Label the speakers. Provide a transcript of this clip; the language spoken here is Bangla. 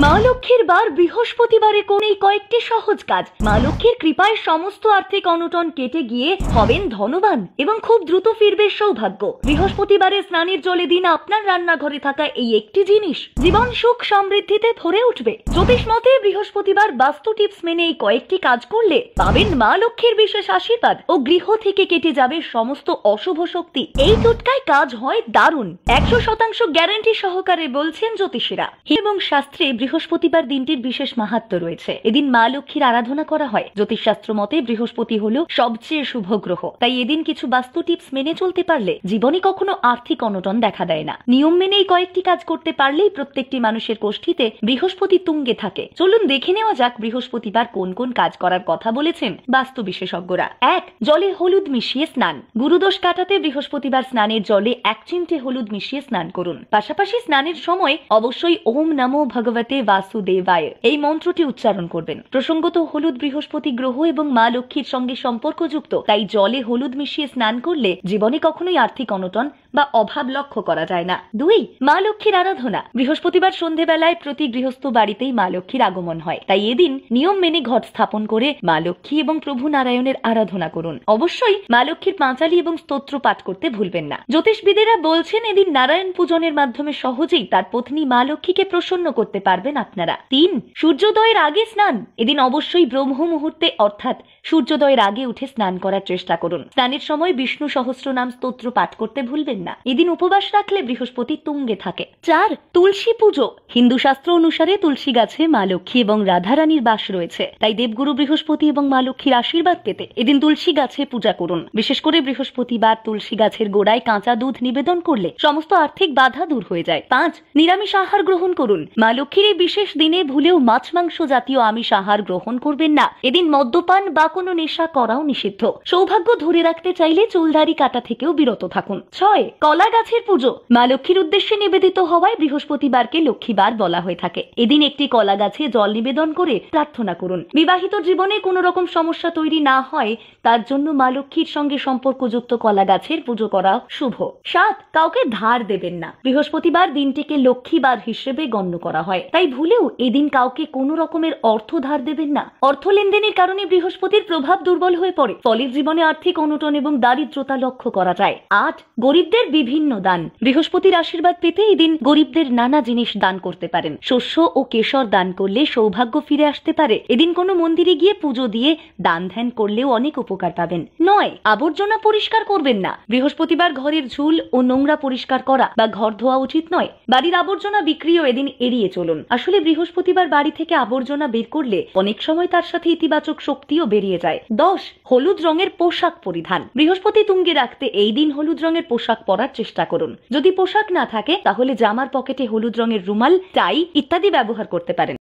Speaker 1: মা লক্ষ্মীর বার বৃহস্পতিবারে কোনেই কয়েকটি সহজ কাজ। মা লক্ষ্মীর কৃপায় সমস্ত আর্থিক অনটন কেটে গিয়ে হবেন ধনবান এবং খুব দ্রুত ফিরবে সৌভাগ্য। বৃহস্পতিবারে স্নানের জলে দিন আপনার রান্নাঘরে থাকা এই একটি জিনিস জীবন সুখ সমৃদ্ধিতে ভরে উঠবে। জ্যোতিষ মতে বৃহস্পতিবার বাস্তু টিপস মেনে এই কয়েকটি কাজ করলে পাবেন মা লক্ষ্মীর বিশেষ আশীর্বাদ ও গৃহ থেকে কেটে যাবে সমস্ত অশুভ শক্তি। এই টোটকায় কাজ হয় দারুণ, 100% গ্যারান্টি সহকারে বলছেন জ্যোতিষীরা। এবং শাস্ত্রে বৃহস্পতিবার দিনটির বিশেষ মাহাত্ম্য রয়েছে। এদিন মা লক্ষ্মীর আরাধনা করা হয়। জ্যোতিষশাস্ত্র মতে বৃহস্পতি হলো সবচেয়ে শুভ গ্রহ, তাই এদিন কিছু বাস্তু টিপস মেনে চলতে পারলে জীবনে কখনো আর্থিক অনটন দেখা দেয় না। নিয়ম মেনে এই কয়েকটি কাজ করতে পারলেই প্রত্যেকটি মানুষের কোষ্ঠীতে বৃহস্পতি তুঙ্গে থাকে। চলুন দেখে নেওয়া যাক বৃহস্পতিবার কোন কোন কাজ করার কথা বলেছেন বাস্তু বিশেষজ্ঞরা। 1. জলে হলুদ মিশিয়ে স্নান। গুরুদোষ কাটাতে বৃহস্পতিবার স্নানের জলে 1 চিমটে হলুদ মিশিয়ে স্নান করুন। পাশাপাশি স্নানের সময় অবশ্যই ওম নমো ভগবতে বাসুদেবায় এই মন্ত্রটি উচ্চারণ করবেন। প্রসঙ্গত হলুদ বৃহস্পতি গ্রহ এবং মা লক্ষ্মীর সঙ্গে সম্পর্কযুক্ত, তাই জলে হলুদ মিশিয়ে স্নান করলে জীবনে কখনোই আর্থিক অনটন বা অভাব লক্ষ্য করা যায় না। 2. মা লক্ষ্মীর আরাধনা। বৃহস্পতিবার সন্ধেবেলায় প্রতি গৃহস্থ বাড়িতেই মা লক্ষ্মীর আগমন হয়, তাই এদিন নিয়ম মেনে ঘট স্থাপন করে মা লক্ষ্মী এবং প্রভু নারায়ণের আরাধনা করুন। অবশ্যই মা লক্ষ্মীর পাঁচালী এবং স্তোত্র পাঠ করতে ভুলবেন না। জ্যোতিষবিদেরা বলছেন এদিন নারায়ণ পূজনের মাধ্যমে সহজেই তার পত্নী মা লক্ষ্মীকে প্রসন্ন করতে পারবেন আপনারা। 3. সূর্যোদয়ের আগে স্নান। এদিন অবশ্যই ব্রহ্ম মুহূর্তে অর্থাৎ সূর্যোদয়ের আগে উঠে স্নান করার চেষ্টা করুন। স্নানের সময় বিষ্ণু সহস্রনাম স্তোত্র পাঠ করতে ভুলবেন না। এদিন উপবাস রাখলে বৃহস্পতি তুঙ্গে থাকে। 4. তুলসী পুজো। হিন্দু শাস্ত্র অনুসারে তুলসী গাছে মা লক্ষ্মী এবং রাধারানীর বাস রয়েছে, তাই দেবগুরু বৃহস্পতি এবং মা লক্ষ্মীর আশীর্বাদ পেতে এদিন তুলসী গাছে পূজা করুন। বিশেষ করে বৃহস্পতিবার তুলসী গাছের গোড়ায় কাঁচা দুধ নিবেদন করলে সমস্ত আর্থিক বাধা দূর হয়ে যায়। 5. নিরামিষ আহার গ্রহণ করুন। মা লক্ষ্মীর এই বিশেষ দিনে ভুলেও মাছ মাংস জাতীয় আমিষ আহার গ্রহণ করবেন না। এদিন মদ্যপান বা কোনো নেশা করাও নিষিদ্ধ। সৌভাগ্য ধরে রাখতে চাইলে চুলদাড়ি কাটা থেকেও বিরত থাকুন। 6. কলা গাছের পুজো। মা লক্ষ্মীর উদ্দেশ্যে নিবেদিত হওয়ায় বৃহস্পতিবারকে লক্ষ্মীবার বলা হয়ে থাকে। এদিন একটি কলা গাছে জল নিবেদন করে প্রার্থনা করুন বিবাহিত জীবনে কোনো রকম সমস্যা তৈরি না হয় তার জন্য মা লক্ষ্মীর সঙ্গে সম্পর্কযুক্ত কলা গাছের পুজো করা শুভ। 7. কাউকে ধার দেবেন না। বৃহস্পতিবার দিনটিকে লক্ষ্মীবার হিসেবে গণ্য করা হয়, তাই ভুলেও এদিন কাউকে কোনো রকমের অর্থ ধার দেবেন না। অর্থ লেনদেনের কারণে বৃহস্পতির প্রভাব দুর্বল হয়ে পড়ে, ফলে জীবনে আর্থিক অনটন এবং দারিদ্রতা লক্ষ্য করা যায়। 8. গরিবদের বিভিন্ন দান। বৃহস্পতির আশীর্বাদ পেতে এদিন গরিবদের নানা জিনিস দান করতে পারেন। শস্য ও কেশর দান করলে সৌভাগ্য ফিরে আসতে পারে। এদিন কোনো মন্দিরে গিয়ে পুজো দিয়ে দান ধ্যান করলেও অনেক উপকার পাবেন। 9. আবর্জনা পরিষ্কার করবেন না। বৃহস্পতিবার ঘরের ঝুল ও নোংরা পরিষ্কার করা বা ঘর ধোয়া উচিত নয়। বাড়ির আবর্জনা বিক্রিও এদিন এড়িয়ে চলুন। আসলে বৃহস্পতিবার বাড়ি থেকে আবর্জনা বের করলে অনেক সময় তার সাথে ইতিবাচক শক্তিও বেরিয়ে যায়। 10. হলুদ রঙের পোশাক পরিধান। বৃহস্পতি তুঙ্গে রাখতে এই দিন হলুদ রঙের পোশাক পরার চেষ্টা করুন। যদি পোশাক না থাকে তাহলে জামার পকেটে হলুদ রঙের রুমাল, টাই ইত্যাদি ব্যবহার করতে পারেন।